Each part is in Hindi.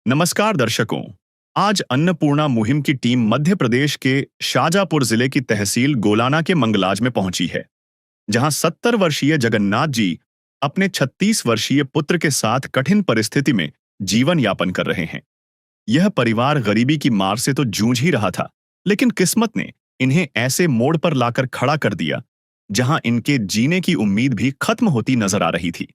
नमस्कार दर्शकों। आज अन्नपूर्णा मुहिम की टीम मध्य प्रदेश के शाजापुर जिले की तहसील गोलाना के मंगलाज में पहुंची है, जहां 70 वर्षीय जगन्नाथ जी अपने 36 वर्षीय पुत्र के साथ कठिन परिस्थिति में जीवन यापन कर रहे हैं। यह परिवार गरीबी की मार से तो जूझ ही रहा था, लेकिन किस्मत ने इन्हें ऐसे मोड़ पर लाकर खड़ा कर दिया जहां इनके जीने की उम्मीद भी खत्म होती नजर आ रही थी।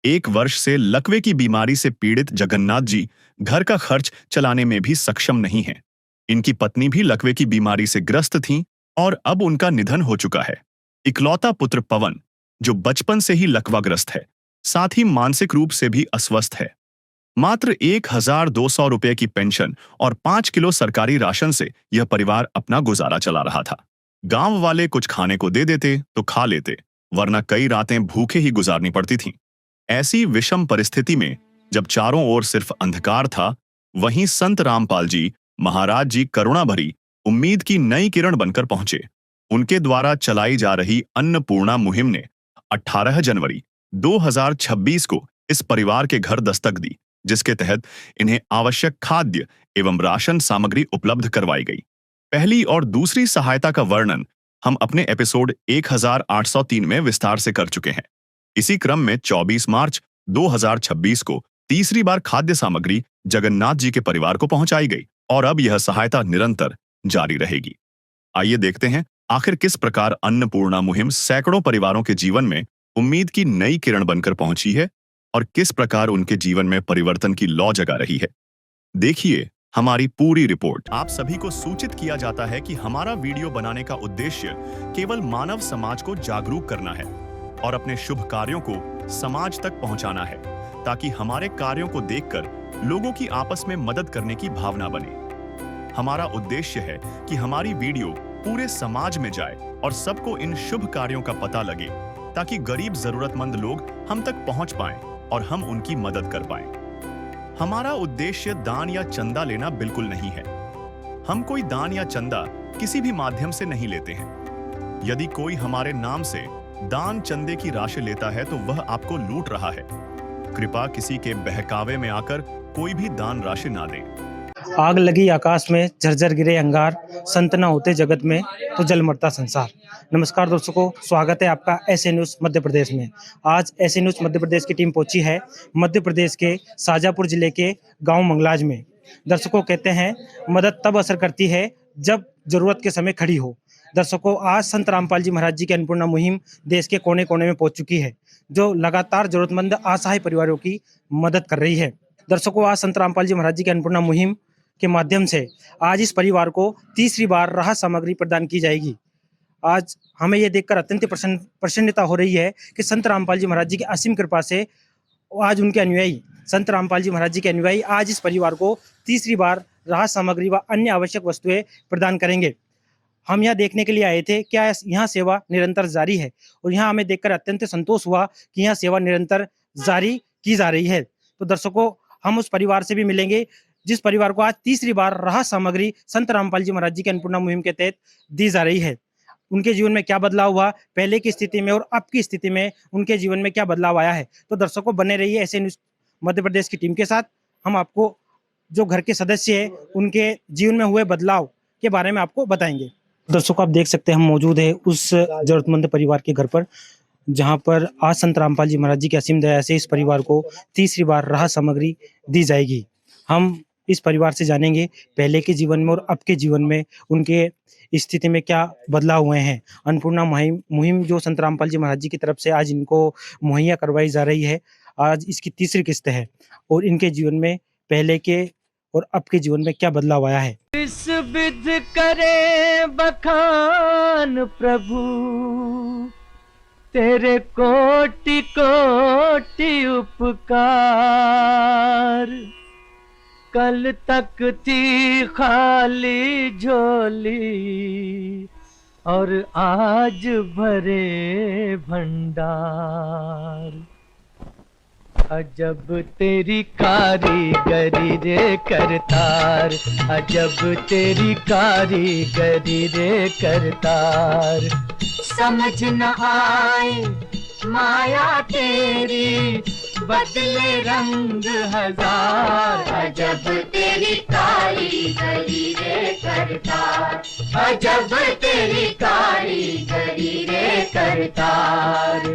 1 वर्ष से लकवे की बीमारी से पीड़ित जगन्नाथ जी घर का खर्च चलाने में भी सक्षम नहीं हैं। इनकी पत्नी भी लकवे की बीमारी से ग्रस्त थीं और अब उनका निधन हो चुका है। इकलौता पुत्र पवन, जो बचपन से ही लकवाग्रस्त है, साथ ही मानसिक रूप से भी अस्वस्थ है। मात्र 1,200 रुपए की पेंशन और 5 किलो सरकारी राशन से यह परिवार अपना गुजारा चला रहा था। गांव वाले कुछ खाने को दे देते तो खा लेते, वरना कई रातें भूखे ही गुजारनी पड़ती थीं। ऐसी विषम परिस्थिति में जब चारों ओर सिर्फ अंधकार था, वहीं संत रामपाल जी महाराज जी करुणा भरी उम्मीद की नई किरण बनकर पहुंचे। उनके द्वारा चलाई जा रही अन्नपूर्णा मुहिम ने 18 जनवरी 2026 को इस परिवार के घर दस्तक दी, जिसके तहत इन्हें आवश्यक खाद्य एवं राशन सामग्री उपलब्ध करवाई गई। पहली और दूसरी सहायता का वर्णन हम अपने एपिसोड 1803 में विस्तार से कर चुके हैं। इसी क्रम में 24 मार्च 2026 को तीसरी बार खाद्य सामग्री जगन्नाथ जी के परिवार को पहुंचाई गई और अब यह सहायता निरंतर जारी रहेगी। आइए देखते हैं आखिर किस प्रकार अन्नपूर्णा मुहिम सैकड़ों परिवारों के जीवन में उम्मीद की नई किरण बनकर पहुंची है और किस प्रकार उनके जीवन में परिवर्तन की लौ जगा रही है। देखिए हमारी पूरी रिपोर्ट। आप सभी को सूचित किया जाता है कि हमारा वीडियो बनाने का उद्देश्य केवल मानव समाज को जागरूक करना है और अपने शुभ कार्यों को समाज तक पहुंचाना है, ताकि हमारे कार्यों को देखकर लोगों की आपस में मदद करने की भावना बने। हमारा उद्देश्य है कि हमारी वीडियो पूरे समाज में जाए और सबको इन शुभ कार्यों का पता लगे, ताकि गरीब जरूरतमंद लोग हम तक पहुंच पाएं और हम उनकी मदद कर पाएं। हमारा उद्देश्य दान या चंदा लेना बिल्कुल नहीं है। हम कोई दान या चंदा किसी भी माध्यम से नहीं लेते हैं। यदि कोई हमारे नाम से दान चंदे की राशि लेता है तो वह आपको लूट रहा है। कृपया किसी के बहकावे में आकर कोई भी दान राशि ना दे। आग लगी आकाश में, झरझर गिरे अंगार, संत न होते जगत में तो जल मरता संसार। नमस्कार दर्शकों, स्वागत है आपका ऐसे न्यूज मध्य प्रदेश में। आज ऐसे न्यूज मध्य प्रदेश की टीम पहुंची है मध्य प्रदेश के शाजापुर जिले के गांव मंगलाज में। दर्शकों, कहते हैं मदद तब असर करती है जब जरूरत के समय खड़ी हो। दर्शकों, आज संत रामपाल जी महाराज जी की अन्नपूर्णा मुहिम देश के कोने कोने में पहुंच चुकी है, जो लगातार जरूरतमंद असहाय परिवारों की मदद कर रही है। दर्शकों, आज संत रामपाल जी महाराज जी की अन्नपूर्णा मुहिम के माध्यम से आज इस परिवार को तीसरी बार राहत सामग्री प्रदान की जाएगी। आज हमें यह देखकर अत्यंत प्रसन्नता हो रही है कि संत रामपाल जी महाराज जी की असीम कृपा से आज उनके अनुयायी, संत रामपाल जी महाराज जी के अनुयायी आज इस परिवार को तीसरी बार राहत सामग्री व अन्य आवश्यक वस्तुएं प्रदान करेंगे। हम यहाँ देखने के लिए आए थे, क्या यहाँ सेवा निरंतर जारी है, और यहाँ हमें देखकर अत्यंत संतोष हुआ कि यहाँ सेवा निरंतर जारी की जा रही है। तो दर्शकों, हम उस परिवार से भी मिलेंगे जिस परिवार को आज तीसरी बार राहत सामग्री संत रामपाल जी महाराज जी की अन्नपूर्णा मुहिम के तहत दी जा रही है। उनके जीवन में क्या बदलाव हुआ, पहले की स्थिति में और अब की स्थिति में उनके जीवन में क्या बदलाव आया है। तो दर्शकों, बने रहिए ऐसे न्यूज मध्य प्रदेश की टीम के साथ। हम आपको जो घर के सदस्य है उनके जीवन में हुए बदलाव के बारे में आपको बताएंगे। दर्शकों, आप देख सकते हैं हम मौजूद है उस जरूरतमंद परिवार के घर पर, जहां पर आज संत रामपाल जी महाराज जी की असीम दया से इस परिवार को तीसरी बार राहत सामग्री दी जाएगी। हम इस परिवार से जानेंगे पहले के जीवन में और अब के जीवन में उनके स्थिति में क्या बदलाव हुए हैं। अन्नपूर्णा मुहिम जो संत रामपाल जी महाराज जी की तरफ से आज इनको मुहैया करवाई जा रही है, आज इसकी तीसरी किस्त है और इनके जीवन में पहले के और अब के जीवन में क्या बदलाव आया है। इस विध करे बखान प्रभु, तेरे कोटि कोटि उपकार। कल तक थी खाली झोली और आज भरे भंडार। अजब तेरी कारीगरी रे करतार, अजब तेरी कारीगरी रे करतार। समझ न आए माया तेरी, बदले रंग हजार। अजब तेरी कारीगरी रे करतार, अजब तेरी कारीगरी रे करतार।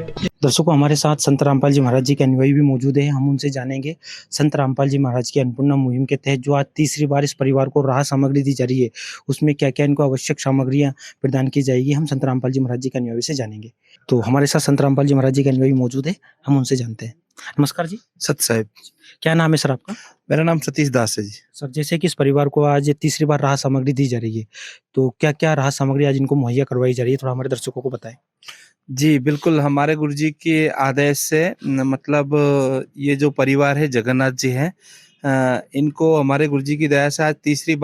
दर्शकों, हमारे साथ संत रामपाल जी महाराज जी के अनुयायी भी मौजूद हैं। हम उनसे जानेंगे संत रामपाल जी महाराज की अन्नपूर्णा मुहिम के तहत जो आज तीसरी बार इस परिवार को राहत सामग्री दी जा रही है, उसमें क्या क्या इनको आवश्यक सामग्रियां प्रदान की जाएगी, हम संत रामपाल जी महाराज जी के अनुयायी से जानेंगे। तो हमारे साथ संत रामपाल जी महाराज जी के अनुयायी मौजूद है, हम उनसे जानते हैं। नमस्कार जी, सत साहिब। क्या नाम है सर आपका? मेरा नाम सतीश दास है जी। सर, जैसे कि इस परिवार को आज तीसरी बार राहत सामग्री दी जा रही है, तो क्या क्या राहत सामग्री आज इनको मुहैया करवाई जा रही है, थोड़ा हमारे दर्शकों को बताएं। जी, बिल्कुल हमारे गुरुजी के आदेश से मतलब ये जो परिवार है जगन्नाथ जी हैं, इनको हमारे गुरुजी की दया से आज तीसरी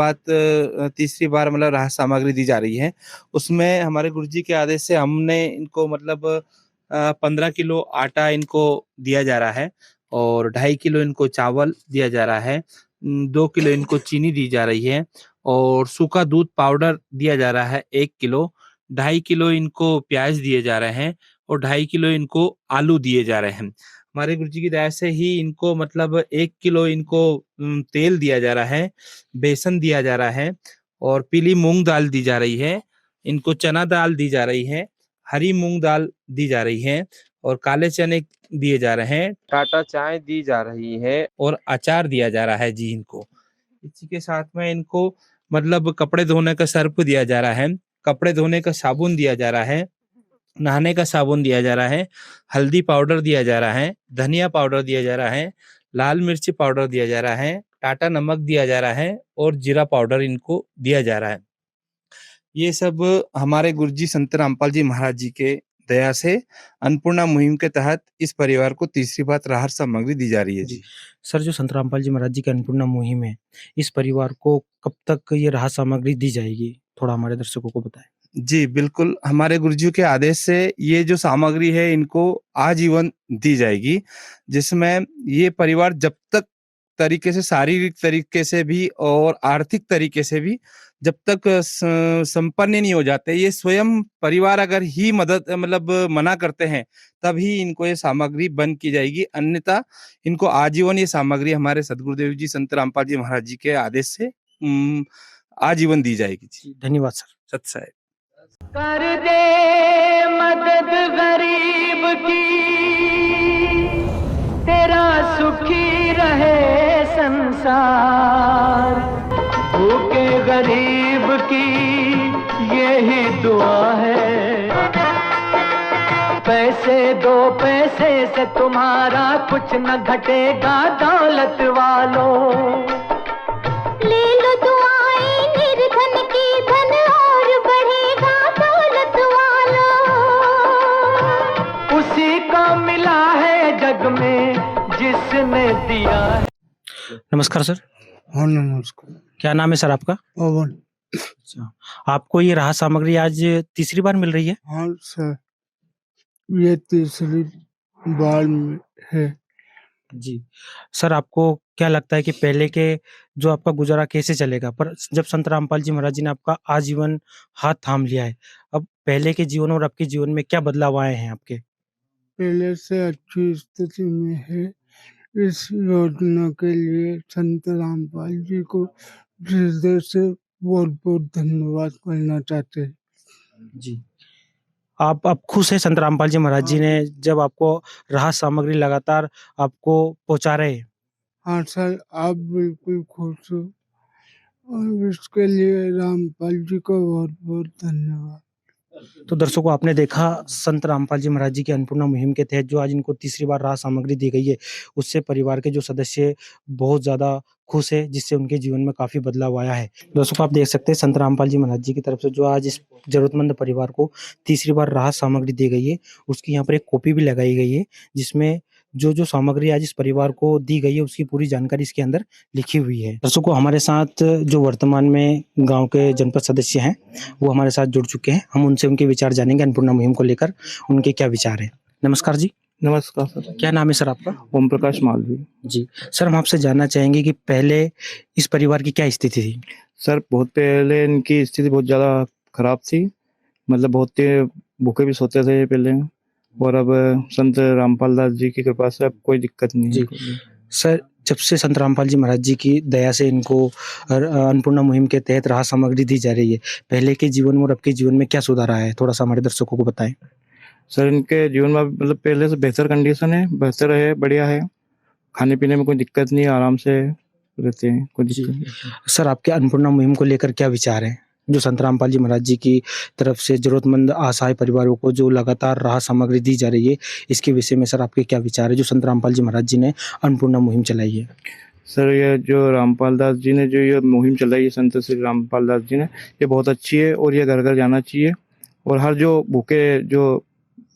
बार मतलब राहत सामग्री दी जा रही है। उसमें हमारे गुरुजी के आदेश से हमने इनको मतलब 15 किलो आटा इनको दिया जा रहा है और 2.5 किलो इनको चावल दिया जा रहा है, 2 किलो इनको चीनी दी जा रही है और सूखा दूध पाउडर दिया जा रहा है 1 किलो, 2.5 किलो इनको प्याज दिए जा रहे हैं और 2.5 किलो इनको आलू दिए जा रहे हैं। हमारे गुरुजी की दया से ही इनको मतलब 1 किलो इनको तेल दिया जा रहा है, बेसन दिया जा रहा है और पीली मूंग दाल दी जा रही है, इनको चना दाल दी जा रही है, हरी मूंग दाल दी जा रही है और काले चने दिए जा रहे हैं, टाटा चाय दी जा रही है और अचार दिया जा रहा है जी इनको। इसी के साथ में इनको मतलब कपड़े धोने का सर्फ दिया जा रहा है, कपड़े धोने का साबुन दिया जा रहा है, नहाने का साबुन दिया जा रहा है, हल्दी पाउडर दिया जा रहा है, धनिया पाउडर दिया जा रहा है, लाल मिर्ची पाउडर दिया जा रहा है, टाटा नमक दिया जा रहा है और जीरा पाउडर इनको दिया जा रहा है। ये सब हमारे गुरुजी संत रामपाल जी महाराज जी के दया से अन्नपूर्णा मुहिम के तहत इस परिवार को तीसरी बार राहत सामग्री दी जा रही है जी। सर, जो संत रामपाल जी महाराज जी की अन्नपूर्णा मुहिम है, इस परिवार को कब तक ये राहत सामग्री दी जाएगी, थोड़ा हमारे दर्शकों को बताएं। जी, बिल्कुल हमारे गुरुजी के आदेश से ये जो सामग्री है इनको आजीवन दी जाएगी, जिसमें ये परिवार जब तक तरीके से शारीरिक तरीके से भी और आर्थिक तरीके से भी जब तक संपन्न नहीं हो जाते, ये स्वयं परिवार अगर ही मदद मतलब मना करते हैं तभी इनको ये सामग्री बंद की जाएगी, अन्यथा इनको आजीवन ये सामग्री हमारे सदगुरुदेव जी संत रामपाल जी महाराज जी के आदेश से आजीवन दी जाएगी जी। धन्यवाद सर। सत साहिब। कर दे मदद गरीब की, तेरा सुखी रहे संसार। भूखे गरीब की यही दुआ है, पैसे दो पैसे से तुम्हारा कुछ न घटेगा दौलत वालों। ले लो दुआएं निर्धन की, धन और बढ़ेगा दौलत वालों। उसी को मिला है जग में जिसने दिया है। नमस्कार सर, हाँ नमस्कार। क्या नाम है सर आपका? पवन। अच्छा, आपको ये राहत सामग्री आज तीसरी बार मिल रही है? हाँ सर, ये तीसरी बार में है। जी। सर, आपको क्या लगता है कि पहले के जो आपका गुजारा कैसे चलेगा, पर जब संत रामपाल जी महाराज जी ने आपका आजीवन हाथ थाम लिया है, अब पहले के जीवन और आपके जीवन में क्या बदलाव आए हैं आपके? पहले से अच्छी स्थिति में है। इस योजना के लिए संत रामपाल जी को हृदय से बहुत बहुत धन्यवाद करना चाहते हैं। जी। आप खुश हैं संत रामपाल जी महाराज जी ने जब आपको राहत सामग्री लगातार आपको पहुँचा रहे हैं? हाँ सर, आप बिल्कुल खुश हो और इसके लिए रामपाल जी को बहुत बहुत धन्यवाद। तो दर्शकों, आपने देखा संत रामपाल जी महाराज जी की अन्नपूर्णा मुहिम के तहत जो आज इनको तीसरी बार राहत सामग्री दी गई है, उससे परिवार के जो सदस्य बहुत ज़्यादा खुश है, जिससे उनके जीवन में काफ़ी बदलाव आया है। दर्शकों, आप देख सकते हैं संत रामपाल जी महाराज जी की तरफ से जो आज इस ज़रूरतमंद परिवार को तीसरी बार राहत सामग्री दी गई है, उसकी यहाँ पर एक कॉपी भी लगाई गई है, जिसमें जो सामग्री आज इस परिवार को दी गई है, उसकी पूरी जानकारी इसके अंदर लिखी हुई है। दर्शकों, हमारे साथ जो वर्तमान में गाँव के जनपद सदस्य हैं, वो हमारे साथ जुड़ चुके हैं। हम उनसे उनके विचार जानेंगे अन्नपूर्णा मुहिम को लेकर, उनके क्या विचार हैं। नमस्कार जी। नमस्कार सर। क्या नाम है सर आपका? ओम प्रकाश मालवी। जी। सर, हम आपसे जानना चाहेंगे कि पहले इस परिवार की क्या स्थिति थी? सर, बहुत पहले इनकी स्थिति बहुत ज़्यादा खराब थी, मतलब बहुत भूखे भी सोते थे पहले और अब संत रामपाल दास जी की कृपा से अब कोई दिक्कत नहीं जी। है। सर, जब से संत रामपाल जी महाराज जी की दया से इनको अन्नपूर्णा मुहिम के तहत राहत सामग्री दी जा रही है, पहले के जीवन में और अब के जीवन में क्या सुधार आया है? थोड़ा-सा हमारे दर्शकों को बताएँ। सर इनके जीवन में मतलब पहले से बेहतर कंडीशन है, बेहतर है, बढ़िया है। खाने-पीने में कोई दिक्कत नहीं है, आराम से रहते हैं, कोई जी। दिक्कत नहीं। सर, आपके अन्नपूर्णा मुहिम को लेकर क्या विचार हैं? जो संत रामपाल जी महाराज जी की तरफ से ज़रूरतमंद असहाय परिवारों को जो लगातार राहत सामग्री दी जा रही है, इसके विषय में सर आपके क्या विचार है, जो संत रामपाल जी महाराज जी ने अन्नपूर्णा मुहिम चलाई है? सर ये जो रामपाल दास जी ने जो ये मुहिम चलाई है, संत श्री रामपाल दास जी ने, ये बहुत अच्छी है और ये घर-घर जाना चाहिए और हर जो भूखे जो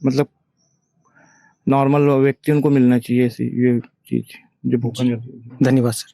मतलब नॉर्मल व्यक्ति उनको मिलना चाहिए ऐसी ये चीज़ जो भूखा नहीं होती। धन्यवाद सर।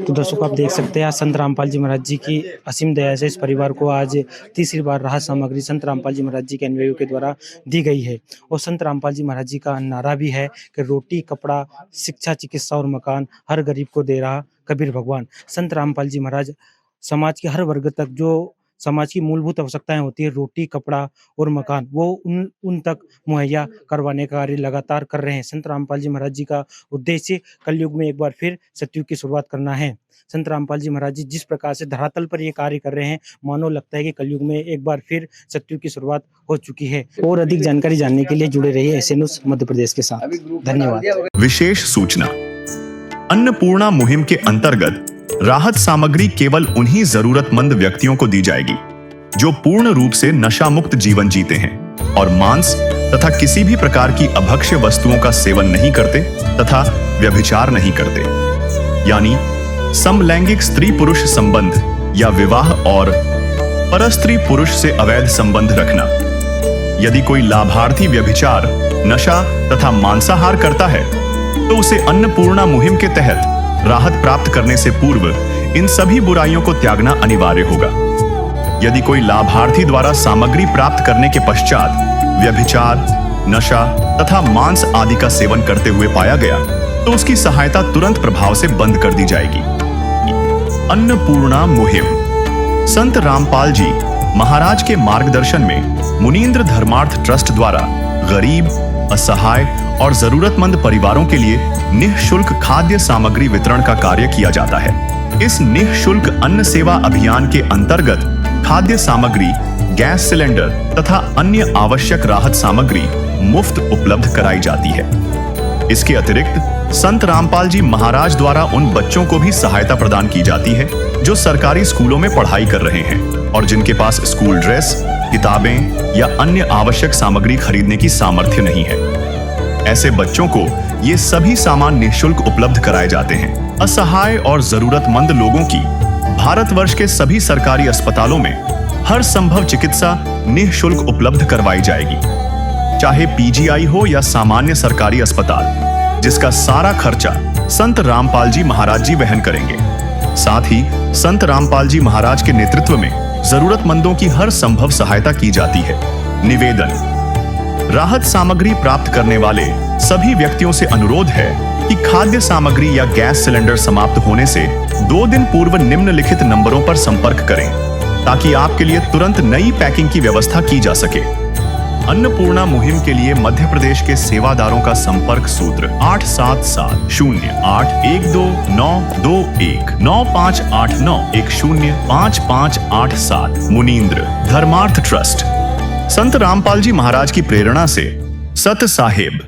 तो दर्शकों आप देख सकते हैं आज संत रामपाल जी महाराज जी की असीम दया से इस परिवार को आज तीसरी बार राहत सामग्री संत रामपाल जी महाराज जी के अनुयायियों के द्वारा दी गई है। और संत रामपाल जी महाराज जी का नारा भी है कि रोटी, कपड़ा, शिक्षा, चिकित्सा और मकान हर गरीब को दे रहा कबीर भगवान। संत रामपाल जी महाराज समाज के हर वर्ग तक जो समाज की मूलभूत आवश्यकताएं होती है, रोटी, कपड़ा और मकान, वो उन तक मुहैया करवाने का कार्य लगातार कर रहे हैं। संत रामपाल जी महाराज जी का उद्देश्य कलयुग में एक बार फिर सतयुग की शुरुआत करना है। संत रामपाल जी महाराज जी जिस प्रकार से धरातल पर ये कार्य कर रहे हैं, मानो लगता है कि कलयुग में एक बार फिर सतयुग की शुरुआत हो चुकी है। और अधिक जानकारी जानने के लिए जुड़े रहिए एसए न्यूज़ मध्य प्रदेश के साथ। धन्यवाद। विशेष सूचना, अन्नपूर्णा मुहिम के अंतर्गत राहत सामग्री केवल उन्हीं जरूरतमंद व्यक्तियों को दी जाएगी जो पूर्ण रूप से नशा मुक्त जीवन जीते हैं और मांस तथा किसी भी प्रकार की अभक्ष्य वस्तुओं का सेवन नहीं करते तथा व्यभिचार नहीं करते, यानी समलैंगिक स्त्री पुरुष संबंध या विवाह और परस्त्री पुरुष से अवैध संबंध रखना। यदि कोई लाभार्थी व्यभिचार, नशा तथा मांसाहार करता है तो उसे अन्नपूर्णा मुहिम के तहत राहत प्राप्त करने से पूर्व इन सभी बुराइयों को त्यागना अनिवार्य होगा। यदि कोई लाभार्थी द्वारा सामग्री प्राप्त करने के पश्चात व्यभिचार, नशा तथा मांस आदि का सेवन करते हुए पाया गया तो उसकी सहायता तुरंत प्रभाव से बंद कर दी जाएगी। अन्नपूर्णा मुहिम संत रामपाल जी महाराज के मार्गदर्शन में मुनींद्र धर्मार्थ ट्रस्ट द्वारा गरीब, असहाय और जरूरतमंद परिवारों के लिए निःशुल्क खाद्य सामग्री वितरण का कार्य किया जाता है। इस निःशुल्क अन्न सेवा अभियान के अंतर्गत खाद्य सामग्री, गैस सिलेंडर तथा अन्य आवश्यक राहत सामग्री मुफ्त उपलब्ध कराई जाती है। इसके अतिरिक्त संत रामपाल जी महाराज द्वारा उन बच्चों को भी सहायता प्रदान की जाती है जो सरकारी स्कूलों में पढ़ाई कर रहे हैं और जिनके पास स्कूल ड्रेस, किताबें या अन्य आवश्यक सामग्री खरीदने की सामर्थ्य नहीं है। ऐसे बच्चों को ये सभी सामान निःशुल्क उपलब्ध कराए जाते हैं। असहाय और जरूरतमंद लोगों की भारतवर्ष के सभी सरकारी अस्पतालों में हर संभव चिकित्सा निःशुल्क उपलब्ध करवाई जाएगी, चाहे पीजीआई हो या सामान्य सरकारी अस्पताल, जिसका सारा खर्चा संत रामपाल जी महाराज जी वहन करेंगे। साथ ही संत रामपाल जी महाराज के नेतृत्व में जरूरतमंदों की हर संभव सहायता की जाती है। निवेदन, राहत सामग्री प्राप्त करने वाले सभी व्यक्तियों से अनुरोध है कि खाद्य सामग्री या गैस सिलेंडर समाप्त होने से 2 दिन पूर्व निम्नलिखित नंबरों पर संपर्क करें ताकि आपके लिए तुरंत नई पैकिंग की व्यवस्था की जा सके। अन्नपूर्णा मुहिम के लिए मध्य प्रदेश के सेवादारों का संपर्क सूत्र 8770819589105587 मुनींद्र धर्मार्थ ट्रस्ट। संत रामपाल जी महाराज की प्रेरणा से सत साहेब